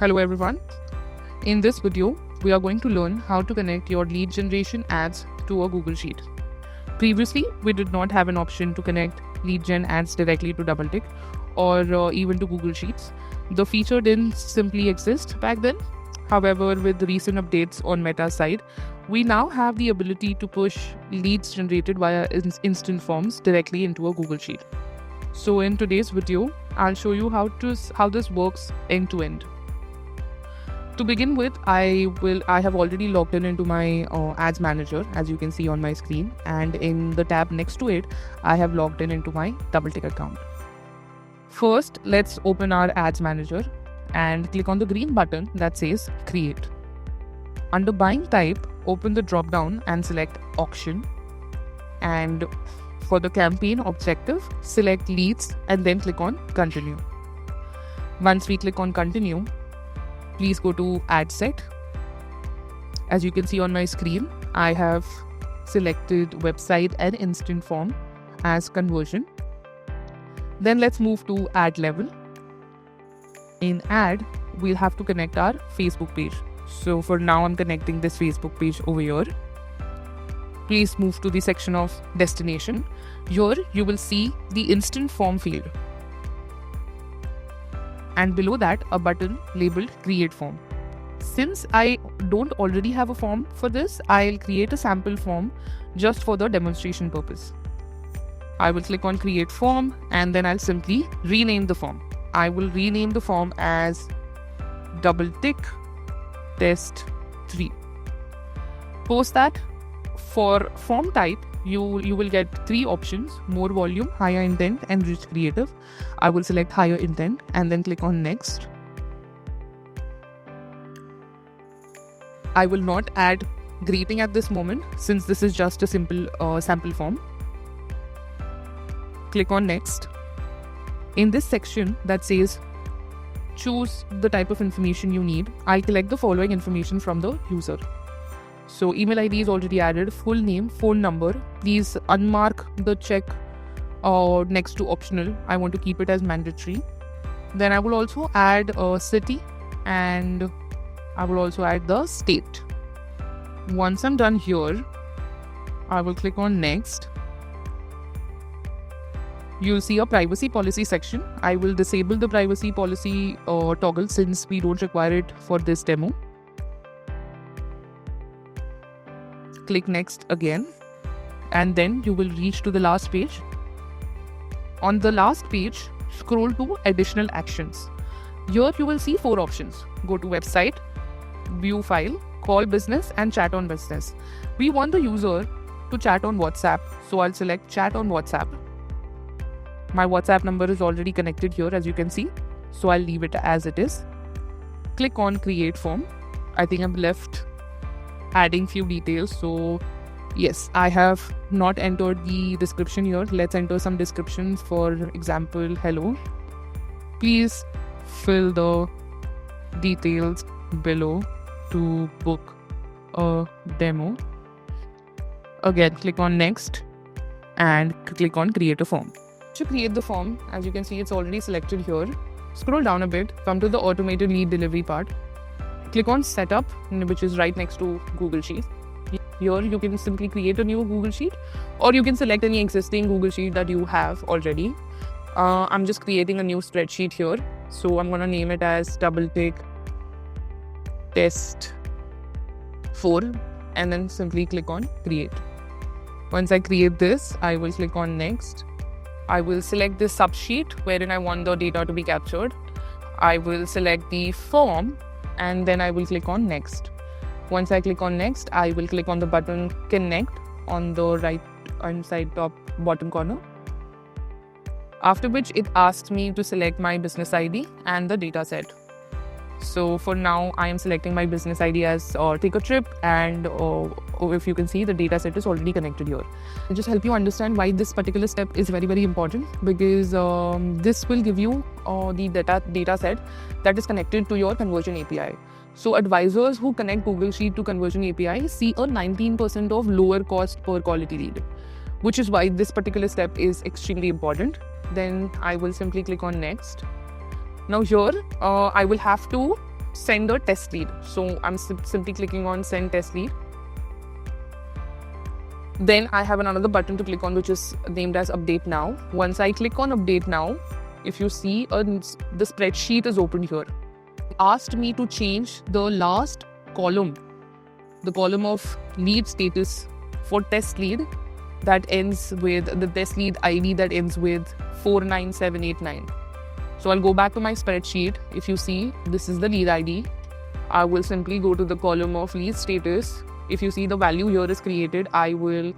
Hello everyone. In this video, we are going to learn how to connect your lead generation ads to a Google Sheet. Previously, we did not have an option to connect lead gen ads directly to DoubleTick or even to Google Sheets. The feature didn't simply exist back then. However, with the recent updates on Meta's side, we now have the ability to push leads generated via instant forms directly into a Google Sheet. So in today's video, I'll show you how this works end to end. To begin with, I have already logged into my ads manager, as you can see on my screen, and in the tab next to it, I have logged into my DoubleTick account. First, let's open our ads manager and click on the green button that says Create. Under Buying Type, open the drop down and select Auction. And for the campaign objective, select Leads and then click on Continue. Once we click on Continue, please go to Ad Set. As you can see on my screen, I have selected website and instant form as conversion. Then let's move to Ad Level. In Ad, we'll have to connect our Facebook page. So for now, I'm connecting this Facebook page over here. Please move to the section of Destination. Here, you will see the instant form field. And below that, a button labeled Create Form. Since I don't already have a form for this, I'll create a sample form just for the demonstration purpose. I will click on Create Form and then I'll simply rename the form. I will rename the form as DoubleTick Test 3. Post that, for form type, you will get 3 options: more volume, higher intent, and rich creative. I will select higher intent and then click on Next. I will not add greeting at this moment since this is just a simple sample form. Click on Next. In this section that says choose the type of information you need, I collect the following information from the user. So email ID is already added, full name, phone number. Please unmark the check next to optional. I want to keep it as mandatory. Then I will also add a city and I will also add the state. Once I'm done here, I will click on Next. You'll see a privacy policy section. I will disable the privacy policy toggle since we don't require it for this demo. Click Next again, and then you will reach to the last page. On the last page, scroll to Additional Actions. Here you will see 4 options. Go to Website, View File, Call Business, and Chat on Business. We want the user to chat on WhatsApp, so I'll select Chat on WhatsApp. My WhatsApp number is already connected here, as you can see, so I'll leave it as it is. Click on Create Form. I think I'm left adding few details, so yes, I have not entered the description here. Let's enter some description. For example, hello. Please fill the details below to book a demo. Again, click on Next and click on Create a Form. To create the form, as you can see, it's already selected here. Scroll down a bit, come to the automated lead delivery part. Click on Setup, which is right next to Google Sheet. Here you can simply create a new Google Sheet, or you can select any existing Google Sheet that you have already. I'm just creating a new spreadsheet here. So I'm going to name it as DoubleTick Test 4 and then simply click on Create. Once I create this, I will click on Next. I will select this subsheet wherein I want the data to be captured. I will select the form and then I will click on Next. Once I click on Next, I will click on the button Connect on the right hand side top bottom corner. After which it asks me to select my business ID and the data set. So for now, I am selecting my business ID as Take a Trip, and if you can see, the data set is already connected here. I'll just help you understand why this particular step is very, very important, because this will give you the data set that is connected to your conversion API. So advisors who connect Google Sheet to conversion API see a 19% of lower cost per quality lead, which is why this particular step is extremely important. Then I will simply click on Next. Now here, I will have to send a test lead. So I'm simply clicking on send test lead. Then I have another button to click on, which is named as update now. Once I click on update now, if you see the spreadsheet is opened here. It asked me to change the last column, the column of lead status for test lead that ends with the test lead ID that ends with 49789. So I'll go back to my spreadsheet. If you see, this is the lead ID. I will simply go to the column of lead status. If you see the value here is created, I will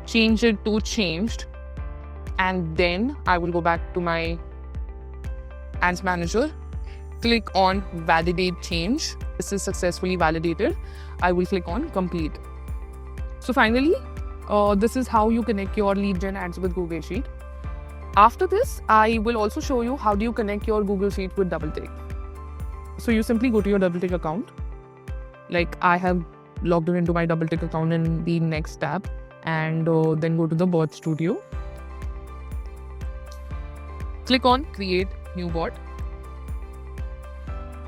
change it to changed. And then I will go back to my Ads Manager. Click on validate change. This is successfully validated. I will click on complete. So finally, this is how you connect your lead gen ads with Google Sheet. After this, I will also show you how do you connect your Google Sheet with DoubleTick. So you simply go to your DoubleTick account. Like I have logged into my DoubleTick account in the next tab, and then go to the bot studio. Click on create new bot.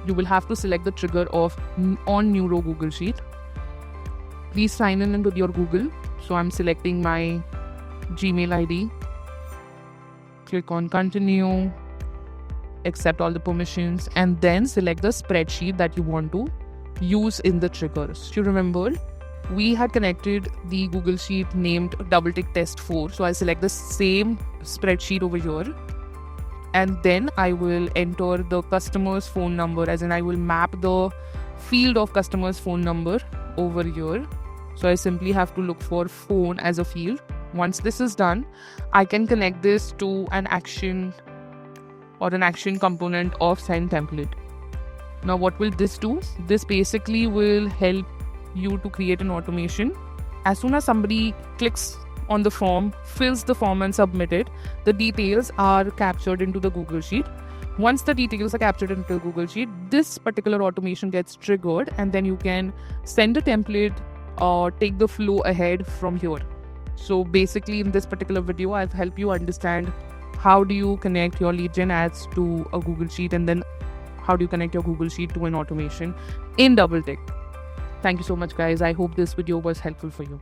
You will have to select the trigger of on new row Google Sheet. Please sign in with your Google. So I'm selecting my Gmail ID. Click on continue, accept all the permissions, and then select the spreadsheet that you want to use in the triggers. You remember, we had connected the Google Sheet named DoubleTick Test 4. So I select the same spreadsheet over here. And then I will enter the customer's phone number, as in I will map the field of customer's phone number over here. So I simply have to look for phone as a field. Once this is done, I can connect this to an action or an action component of send template. Now what will this do? This basically will help you to create an automation. As soon as somebody clicks on the form, fills the form and submit it, the details are captured into the Google Sheet. Once the details are captured into the Google Sheet, this particular automation gets triggered, and then you can send a template or take the flow ahead from here. So basically in this particular video, I've helped you understand how do you connect your lead gen ads to a Google Sheet, and then how do you connect your Google Sheet to an automation in DoubleTick. Thank you so much, guys. I hope this video was helpful for you.